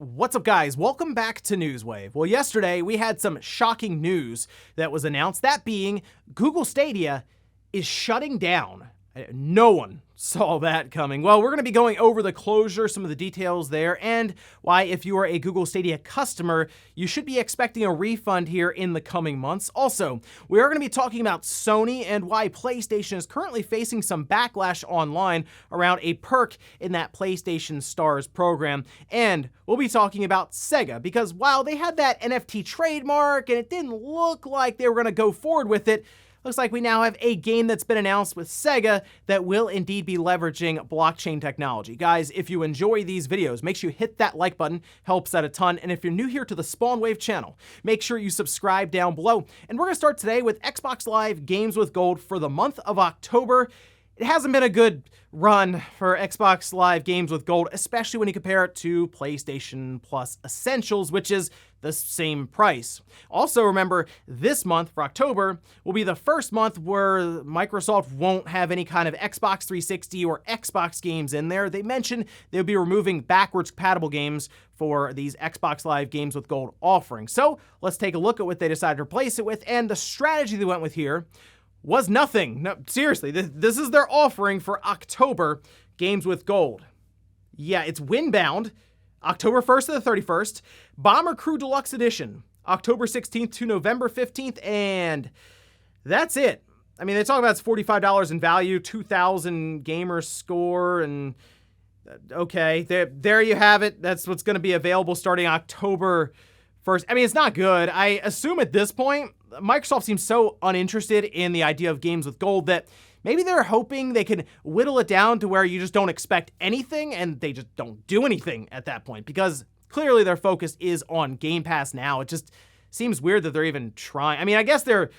What's up, guys? Welcome back to Newswave. Well, yesterday we had some shocking news that was announced, that being Google Stadia is shutting down. No one saw that coming. Well, we're going to be going over the closure, some of the details there, and why, if you are a Google Stadia customer, you should be expecting a refund here in the coming months. Also, we are going to be talking about Sony and why PlayStation is currently facing some backlash online around a perk in that PlayStation Stars program. And we'll be talking about Sega, because while they had that NFT trademark and it didn't look like they were going to go forward with it, looks like we now have a game that's been announced with Sega that will indeed be leveraging blockchain technology. Guys, if you enjoy these videos, make sure you hit that like button, helps out a ton. And if you're new here to the SpawnWave channel, make sure you subscribe down below. And we're gonna start today with Xbox Live Games with Gold for the month of October. It hasn't been a good run for Xbox Live Games with Gold, especially when you compare it to PlayStation Plus Essentials, which is the same price. Also, remember, this month for October will be the first month where Microsoft won't have any kind of Xbox 360 or Xbox games in there. They mentioned they'll be removing backwards compatible games for these Xbox Live Games with Gold offerings. So let's take a look at what they decided to replace it with, and the strategy they went with here was nothing. No, seriously, this is their offering for October Games with Gold. Yeah, it's Windbound, October 1st to the 31st, Bomber Crew Deluxe Edition, October 16th to November 15th, and that's it. I mean, they talk about it's $45 in value, 2,000 gamer score, and okay, there you have it. That's what's going to be available starting October 1st. I mean, it's not good. I assume at this point, Microsoft seems so uninterested in the idea of games with gold that maybe they're hoping they can whittle it down to where you just don't expect anything and they just don't do anything at that point, because clearly their focus is on Game Pass now. It just seems weird that they're even trying. I mean, I guess they're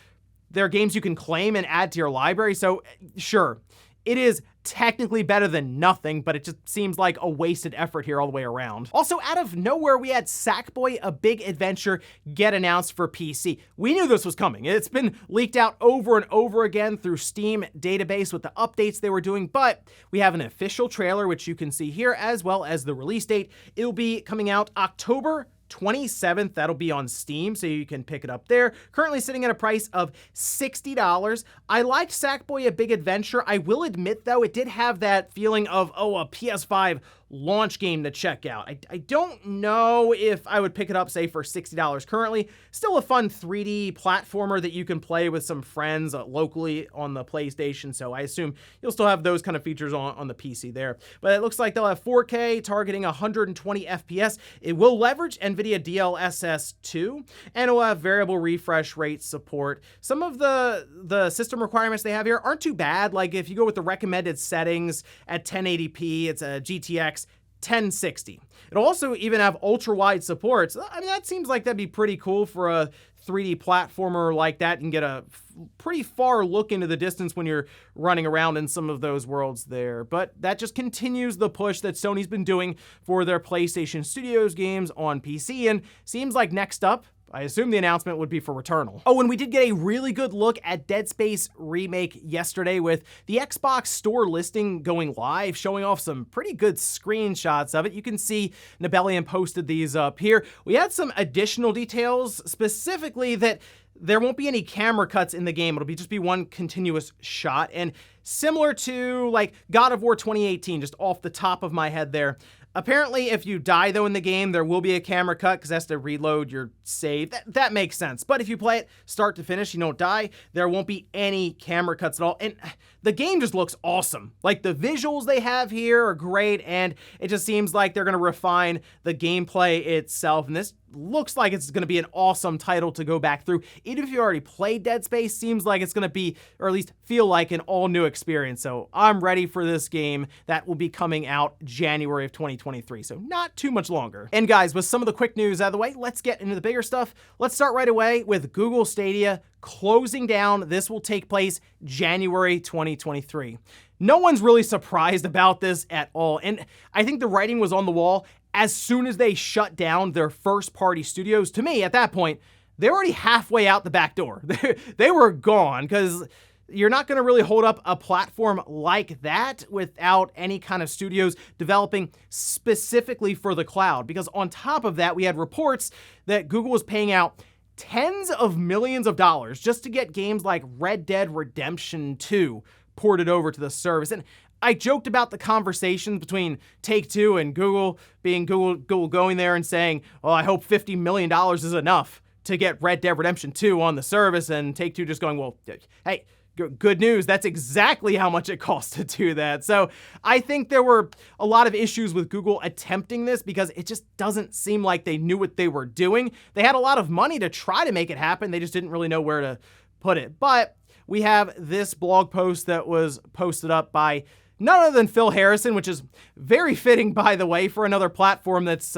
games you can claim and add to your library, so sure, it is technically better than nothing, but it just seems like a wasted effort here all the way around. Also, out of nowhere, we had Sackboy, A Big Adventure, get announced for PC. We knew this was coming. It's been leaked out over and over again through Steam database with the updates they were doing, but we have an official trailer, which you can see here, as well as the release date. It'll be coming out October 27th. That'll be on Steam, so you can pick it up there. Currently sitting at a price of $60. I liked Sackboy: A Big Adventure. I will admit, though, it did have that feeling of, oh, a PS5 launch game to check out. I don't know if I would pick it up, say, for $60 currently. Still a fun 3D platformer that you can play with some friends locally on the PlayStation, so I assume you'll still have those kind of features on the PC there. But it looks like they'll have 4K, targeting 120 FPS. It will leverage NVIDIA DLSS 2, and it will have variable refresh rate support. Some of the system requirements they have here aren't too bad. Like, if you go with the recommended settings at 1080p, it's a GTX 1060. It'll also even have ultra-wide support. So, I mean, that seems like that'd be pretty cool for a 3D platformer like that, and get a pretty far look into the distance when you're running around in some of those worlds there. But that just continues the push that Sony's been doing for their PlayStation Studios games on PC, and seems like next up, I assume the announcement would be for Returnal. Oh, and we did get a really good look at Dead Space Remake yesterday with the Xbox Store listing going live, showing off some pretty good screenshots of it. You can see Nibelian posted these up here. We had some additional details, specifically that there won't be any camera cuts in the game. It'll just be one continuous shot, and similar to like God of War 2018, just off the top of my head there. Apparently, if you die, though, in the game, there will be a camera cut because it has to reload your save. That makes sense. But if you play it start to finish, you don't die, there won't be any camera cuts at all. And the game just looks awesome. Like, the visuals they have here are great, and it just seems like they're going to refine the gameplay itself. And this looks like it's going to be an awesome title to go back through. Even if you already played Dead Space, seems like it's going to be, or at least feel like, an all-new experience. So I'm ready for this game. That will be coming out January of 2023, so not too much longer. And guys, with some of the quick news out of the way, let's get into the bigger stuff. Let's start right away with Google Stadia closing down. This will take place January 2023. No one's really surprised about this at all, and I think the writing was on the wall. As soon as they shut down their first-party studios, to me, at that point, they're already halfway out the back door. They were gone, because You're not going to really hold up a platform like that without any kind of studios developing specifically for the cloud. Because on top of that, we had reports that Google was paying out tens of millions of dollars just to get games like Red Dead Redemption 2 ported over to the service. And I joked about the conversations between Take-Two and Google, being Google going there and saying, "Oh, I hope $50 million is enough to get Red Dead Redemption 2 on the service," and Take-Two just going, "Well, hey, good news, that's exactly how much it costs to do that." So I think there were a lot of issues with Google attempting this because it just doesn't seem like they knew what they were doing. They had a lot of money to try to make it happen. They just didn't really know where to put it. But we have this blog post that was posted up by none other than Phil Harrison, which is very fitting, by the way, for another platform that's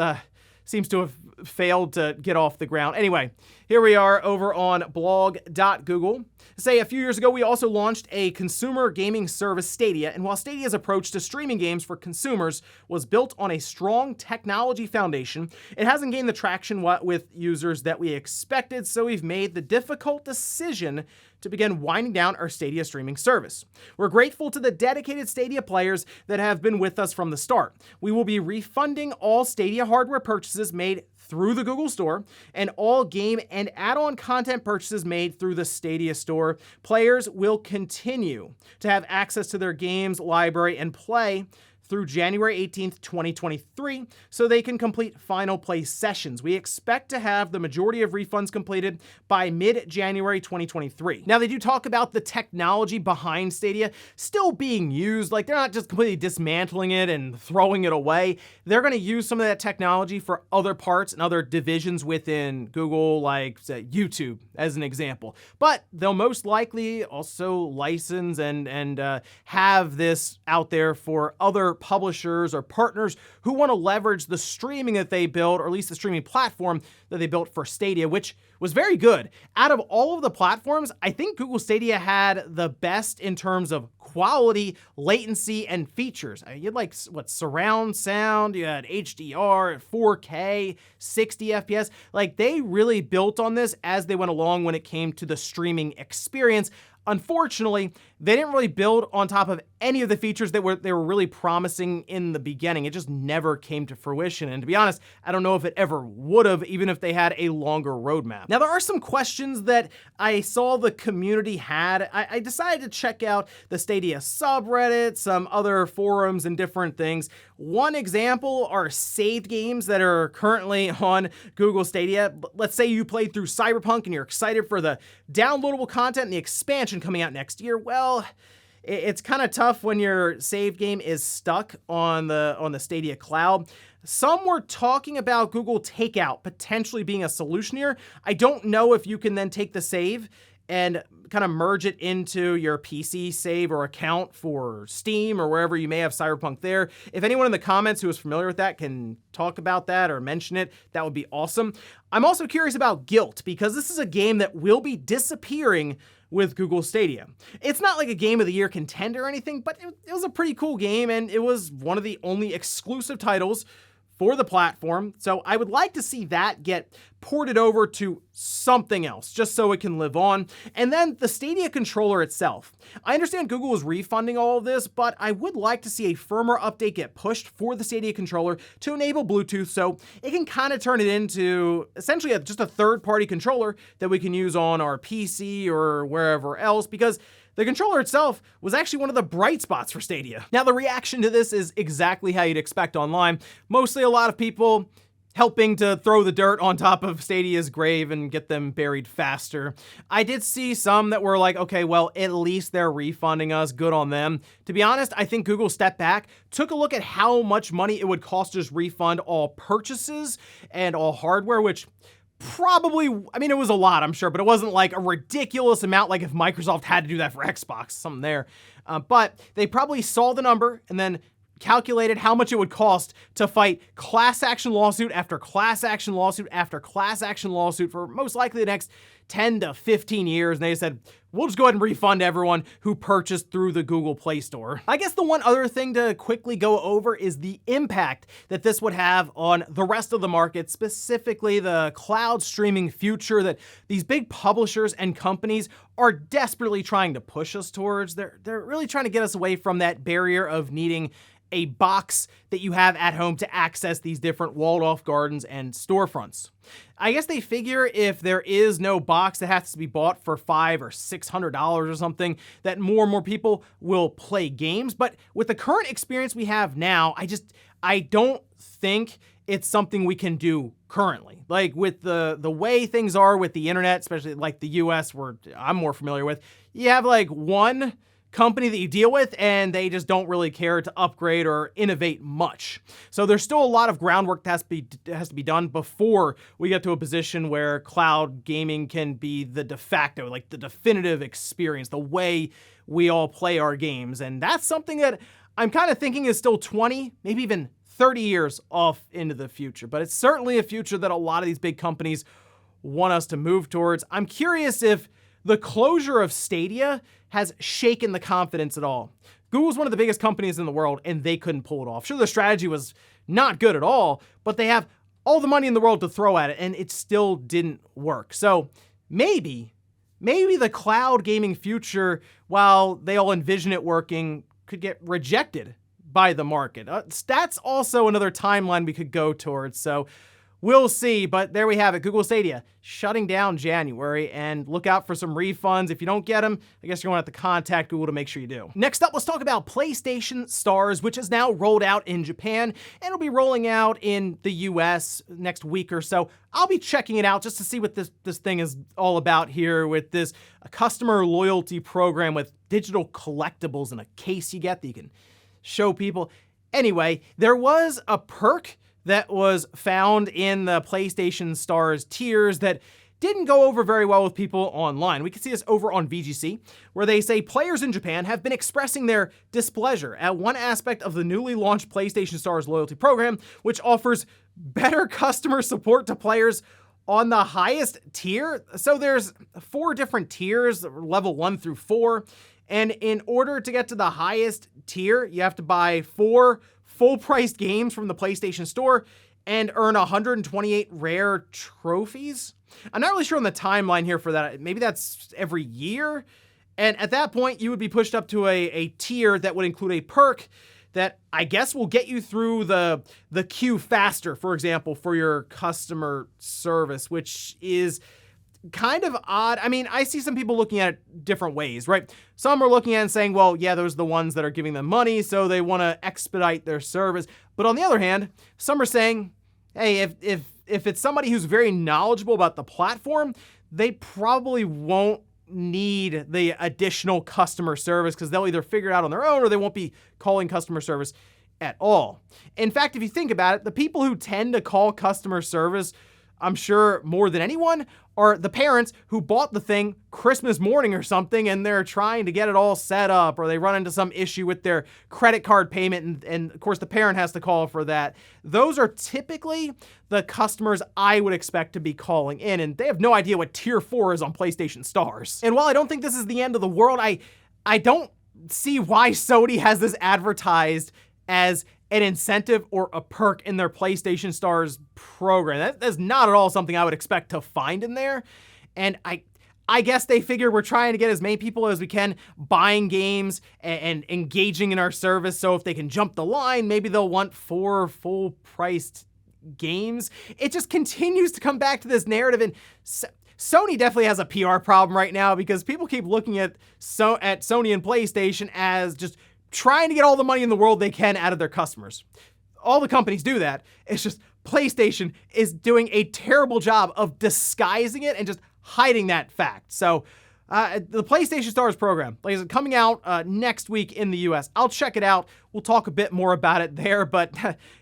seems to have failed to get off the ground. Anyway, here we are over on blog.google. Say a few years ago, we also launched a consumer gaming service, Stadia, and while Stadia's approach to streaming games for consumers was built on a strong technology foundation, it hasn't gained the traction with users that we expected, so we've made the difficult decision to begin winding down our Stadia streaming service. We're grateful to the dedicated Stadia players that have been with us from the start. We will be refunding all Stadia hardware purchases made through the Google Store and all game and add-on content purchases made through the Stadia Store. Players will continue to have access to their games library and play through January 18th, 2023, so they can complete final play sessions. We expect to have the majority of refunds completed by mid-January 2023. Now, they do talk about the technology behind Stadia still being used. Like, they're not just completely dismantling it and throwing it away. They're going to use some of that technology for other parts and other divisions within Google, like YouTube, as an example. But they'll most likely also license and have this out there for other publishers or partners who want to leverage the streaming that they build, or at least the streaming platform that they built for Stadia, which was very good. Out of all of the platforms, I think Google Stadia had the best in terms of quality, latency, and features. You had like, what, surround sound, you had HDR, 4K, 60 FPS. Like, they really built on this as they went along when it came to the streaming experience. Unfortunately, they didn't really build on top of any of the features that they were really promising in the beginning. It just never came to fruition. And to be honest, I don't know if it ever would have, even if they had a longer roadmap. Now, there are some questions that I saw the community had. I decided to check out the Stadia subreddit, some other forums and different things. One example are saved games that are currently on Google Stadia. Let's say you played through Cyberpunk and you're excited for the downloadable content and the expansion coming out next year. Well, it's kind of tough when your save game is stuck on the Stadia cloud. Some were talking about Google Takeout potentially being a solution here. I don't know if you can then take the save and kind of merge it into your PC save or account for Steam or wherever you may have Cyberpunk there. If anyone in the comments who is familiar with that can talk about that or mention it, that would be awesome. I'm also curious about Guilt, because this is a game that will be disappearing with Google Stadia. It's not like a Game of the Year contender or anything, but it was a pretty cool game, and it was one of the only exclusive titles for the platform. So I would like to see that get ported over to something else, just so it can live on. And then the Stadia controller itself. I understand Google is refunding all of this, but I would like to see a firmware update get pushed for the Stadia controller to enable Bluetooth, so it can kind of turn it into essentially just a third-party controller that we can use on our PC or wherever else, because the controller itself was actually one of the bright spots for Stadia. Now, the reaction to this is exactly how you'd expect online. Mostly a lot of people helping to throw the dirt on top of Stadia's grave and get them buried faster. I did see some that were like, okay, well, at least they're refunding us, good on them. To be honest, I think Google stepped back, took a look at how much money it would cost to just refund all purchases and all hardware, which probably, I mean, it was a lot, I'm sure, but it wasn't like a ridiculous amount like if Microsoft had to do that for Xbox, something there. But they probably saw the number and then calculated how much it would cost to fight class action lawsuit after class action lawsuit after class action lawsuit for most likely the next 10 to 15 years, and they said, we'll just go ahead and refund everyone who purchased through the Google Play Store. I guess the one other thing to quickly go over is the impact that this would have on the rest of the market, specifically the cloud streaming future that these big publishers and companies are desperately trying to push us towards. They're really trying to get us away from that barrier of needing a box that you have at home to access these different walled-off gardens and storefronts. I guess they figure if there is no box that has to be bought for $500 or $600 or something, that more and more people will play games. But with the current experience we have now, I don't think it's something we can do currently. Like with the way things are with the internet, especially like the US, where I'm more familiar with, you have like one company that you deal with, and they just don't really care to upgrade or innovate much. So there's still a lot of groundwork that has to be done before we get to a position where cloud gaming can be the de facto, like the definitive experience, the way we all play our games. And that's something that I'm kind of thinking is still 20, maybe even 30 years off into the future. But it's certainly a future that a lot of these big companies want us to move towards. I'm curious if the closure of Stadia has shaken the confidence at all. Google's one of the biggest companies in the world, and they couldn't pull it off. Sure, their strategy was not good at all, but they have all the money in the world to throw at it, and it still didn't work. So maybe the cloud gaming future, while they all envision it working, could get rejected by the market. That's also another timeline we could go towards. So we'll see, but there we have it. Google Stadia shutting down January, and look out for some refunds. If you don't get them, I guess you're going to have to contact Google to make sure you do. Next up, let's talk about PlayStation Stars, which is now rolled out in Japan, and it'll be rolling out in the US next week or so. I'll be checking it out just to see what this thing is all about here with this customer loyalty program with digital collectibles in a case you get that you can show people. Anyway, there was a perk that was found in the PlayStation Stars tiers that didn't go over very well with people online. We can see this over on VGC, where they say players in Japan have been expressing their displeasure at one aspect of the newly launched PlayStation Stars loyalty program, which offers better customer support to players on the highest tier. So there's 4 different tiers, level 1 through 4. And in order to get to the highest tier, you have to buy 4 full-priced games from the PlayStation Store and earn 128 rare trophies. I'm not really sure on the timeline here for that. Maybe that's every year. And at that point, you would be pushed up to a tier that would include a perk that I guess will get you through the queue faster, for example, for your customer service, which is kind of odd. I mean, I see some people looking at it different ways, right? Some are looking at it and saying, well, yeah, those are the ones that are giving them money, so they want to expedite their service. But on the other hand, some are saying, hey, if it's somebody who's very knowledgeable about the platform, they probably won't need the additional customer service because they'll either figure it out on their own or they won't be calling customer service at all. In fact, if you think about it, the people who tend to call customer service, I'm sure more than anyone, are the parents who bought the thing Christmas morning or something, and they're trying to get it all set up, or they run into some issue with their credit card payment, and of course the parent has to call for that. Those are typically the customers I would expect to be calling in, and they have no idea what Tier 4 is on PlayStation Stars. And while I don't think this is the end of the world, I don't see why Sony has this advertised as an incentive or a perk in their PlayStation Stars program. That's not at all something I would expect to find in there. And I guess they figure we're trying to get as many people as we can buying games and engaging in our service. So if they can jump the line, maybe they'll want 4 full-priced games. It just continues to come back to this narrative. And Sony definitely has a PR problem right now because people keep looking at Sony and PlayStation as just trying to get all the money in the world they can out of their customers. All the companies do that. It's just PlayStation is doing a terrible job of disguising it and just hiding that fact. So the PlayStation Stars program is coming out next week in the US. I'll check it out. We'll talk a bit more about it there, but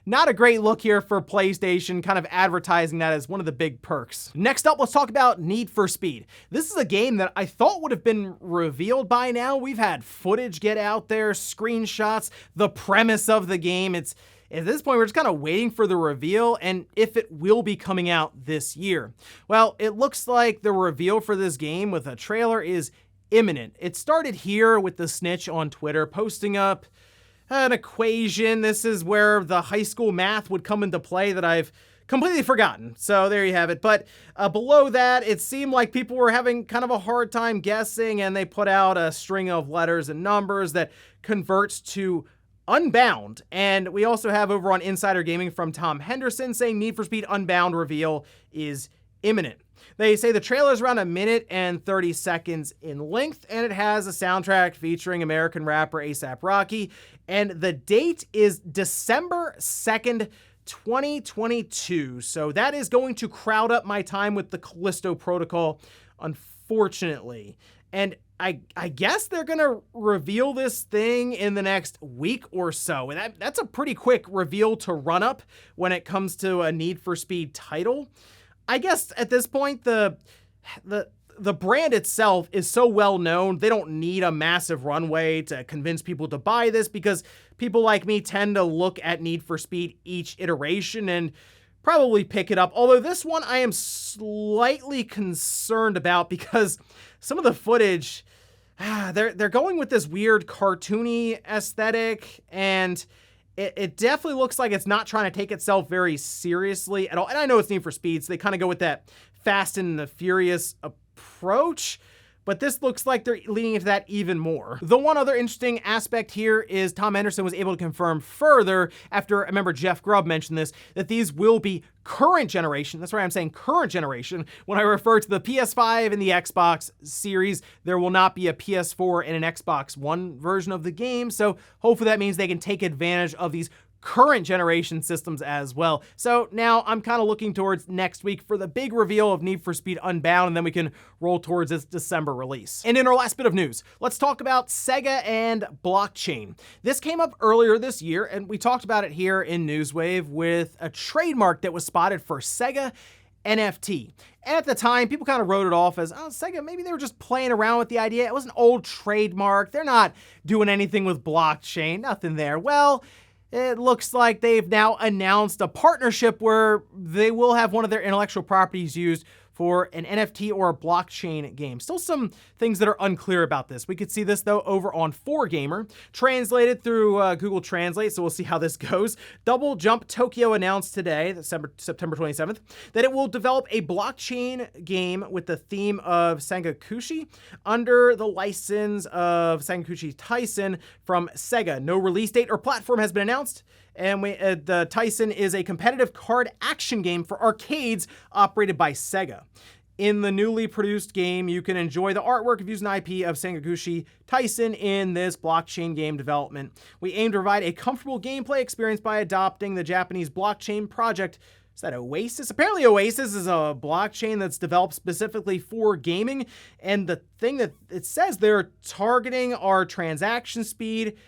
not a great look here for PlayStation, kind of advertising that as one of the big perks. Next up, let's talk about Need for Speed. This is a game that I thought would have been revealed by now. We've had footage get out there, screenshots, the premise of the game. At this point, we're just kind of waiting for the reveal and if it will be coming out this year. Well, it looks like the reveal for this game with a trailer is imminent. It started here with the snitch on Twitter posting up an equation. This is where the high school math would come into play that I've completely forgotten. So there you have it. But below that, it seemed like people were having kind of a hard time guessing, and they put out a string of letters and numbers that converts to Unbound. And we also have over on Insider Gaming from Tom Henderson saying Need for Speed Unbound reveal is imminent. They say the trailer is around 1 minute and 30 seconds in length, and it has a soundtrack featuring American rapper A$AP Rocky. And the date is December 2nd, 2022. So that is going to crowd up my time with the Callisto Protocol, unfortunately. And I guess they're going to reveal this thing in the next week or so. And that's a pretty quick reveal to run up when it comes to a Need for Speed title. I guess at this point, the brand itself is so well known, they don't need a massive runway to convince people to buy this, because people like me tend to look at Need for Speed each iteration and probably pick it up. Although this one I am slightly concerned about, because some of the footage, they're going with this weird cartoony aesthetic, and it definitely looks like it's not trying to take itself very seriously at all. And I know it's Need for Speed, so they kind of go with that Fast and the Furious approach, but this looks like they're leaning into that even more. The one other interesting aspect here is Tom Henderson was able to confirm further after, I remember Jeff Grubb mentioned this, that these will be current generation. That's why I'm saying current generation. When I refer to the PS5 and the Xbox series, there will not be a PS4 and an Xbox One version of the game. So hopefully that means they can take advantage of these current generation systems as well. So now I'm kind of looking towards next week for the big reveal of Need for Speed Unbound, and then we can roll towards its December release. And in our last bit of news, let's talk about Sega and blockchain. This came up earlier this year, and we talked about it here in Newswave with a trademark that was spotted for Sega NFT. And at the time, people kind of wrote it off as, oh, Sega, maybe they were just playing around with the idea. It was an old trademark. They're not doing anything with blockchain, nothing there. Well, it looks like they've now announced a partnership where they will have one of their intellectual properties used for an NFT or a blockchain game. Still some things that are unclear about this. We could see this, though, over on 4Gamer, translated through Google Translate, so we'll see how this goes. Double Jump Tokyo announced today, September 27th, that it will develop a blockchain game with the theme of Sangakushi under the license of Sangakushi Tyson from Sega. No release date or platform has been announced. And the Tyson is a competitive card action game for arcades operated by Sega. In the newly produced game, you can enjoy the artwork of using IP of Sangakushi Tyson in this blockchain game development. We aim to provide a comfortable gameplay experience by adopting the Japanese blockchain project. Is that Oasis? Apparently Oasis is a blockchain that's developed specifically for gaming, and the thing that it says they're targeting are transaction speed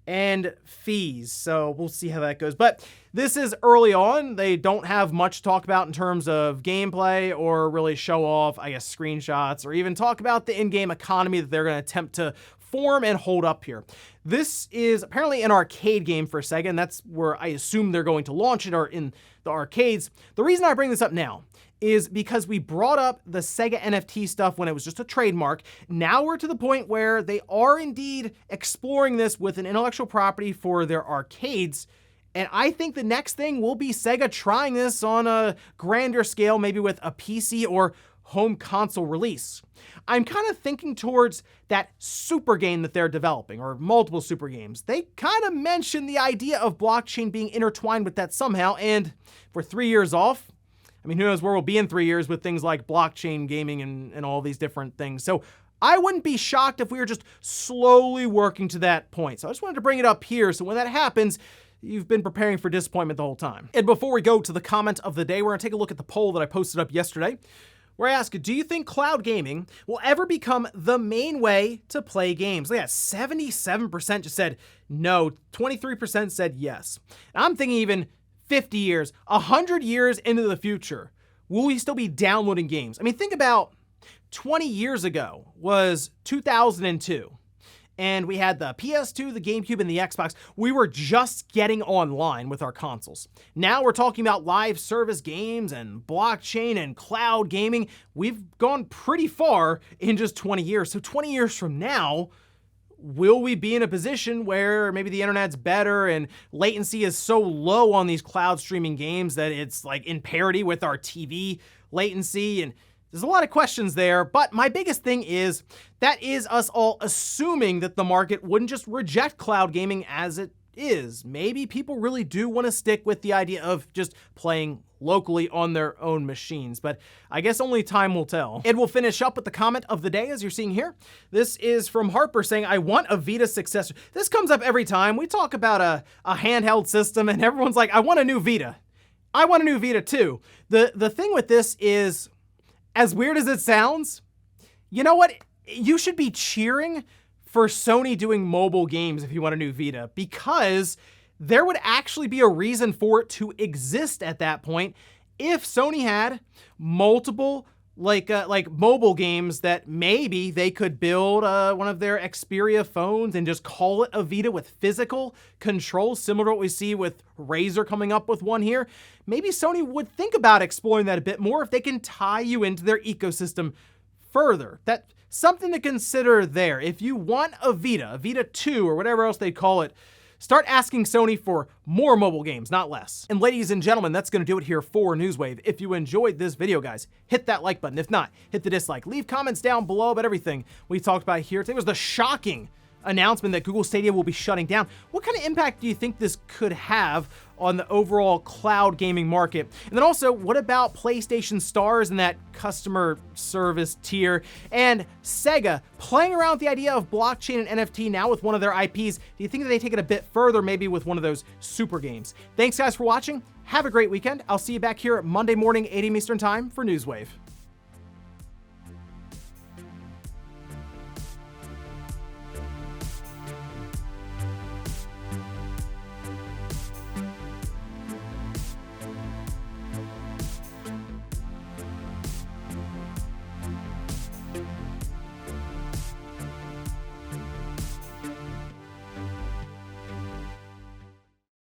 and fees. So we'll see how that goes. But this is early on. They don't have much to talk about in terms of gameplay or really show off, I guess, screenshots or even talk about the in-game economy that they're going to attempt to form and hold up here. This is apparently an arcade game for Sega, and that's where I assume they're going to launch it, or in the arcades. The reason I bring this up now is because we brought up the Sega NFT stuff when it was just a trademark. Now we're to the point where they are indeed exploring this with an intellectual property for their arcades. And I think the next thing will be Sega trying this on a grander scale, maybe with a PC or home console release. I'm kind of thinking towards that super game that they're developing, or multiple super games. They kind of mentioned the idea of blockchain being intertwined with that somehow, and for 3 years off, I mean, who knows where we'll be in 3 years with things like blockchain gaming and all these different things. So I wouldn't be shocked if we were just slowly working to that point. So I just wanted to bring it up here, so when that happens, you've been preparing for disappointment the whole time. And before we go to the comment of the day, we're gonna take a look at the poll that I posted up yesterday, where I ask, do you think cloud gaming will ever become the main way to play games? Look at that, 77% just said no, 23% said yes. And I'm thinking even 50 years, 100 years into the future, will we still be downloading games? I mean, think about 20 years ago was 2002. and we had the PS2, the GameCube, and the Xbox, we were just getting online with our consoles. Now we're talking about live service games and blockchain and cloud gaming. We've gone pretty far in just 20 years. So 20 years from now, will we be in a position where maybe the internet's better and latency is so low on these cloud streaming games that it's like in parity with our TV latency? And there's a lot of questions there, but my biggest thing is that is us all assuming that the market wouldn't just reject cloud gaming as it is. Maybe people really do want to stick with the idea of just playing locally on their own machines, but I guess only time will tell. And we'll finish up with the comment of the day, as you're seeing here. This is from Harper saying, I want a Vita successor. This comes up every time. We talk about a handheld system and everyone's like, I want a new Vita. I want a new Vita too. The thing with this is, as weird as it sounds, you know what? You should be cheering for Sony doing mobile games if you want a new Vita, because there would actually be a reason for it to exist at that point if Sony had multiple like mobile games that maybe they could build one of their Xperia phones and just call it a Vita with physical controls, similar to what we see with Razer coming up with one here. Maybe Sony would think about exploring that a bit more if they can tie you into their ecosystem further. That's something to consider there. If you want a Vita 2 or whatever else they call it, start asking Sony for more mobile games, not less. And ladies and gentlemen, that's gonna do it here for Newswave. If you enjoyed this video, guys, hit that like button. If not, hit the dislike. Leave comments down below about everything we talked about here. Today was the shocking announcement that Google Stadia will be shutting down. What kind of impact do you think this could have on the overall cloud gaming market? And then also, what about PlayStation Stars and that customer service tier? And Sega playing around with the idea of blockchain and NFT now with one of their IPs. Do you think that they take it a bit further, maybe with one of those super games? Thanks guys for watching. Have a great weekend. I'll see you back here Monday morning, 8 a.m. Eastern time for Newswave.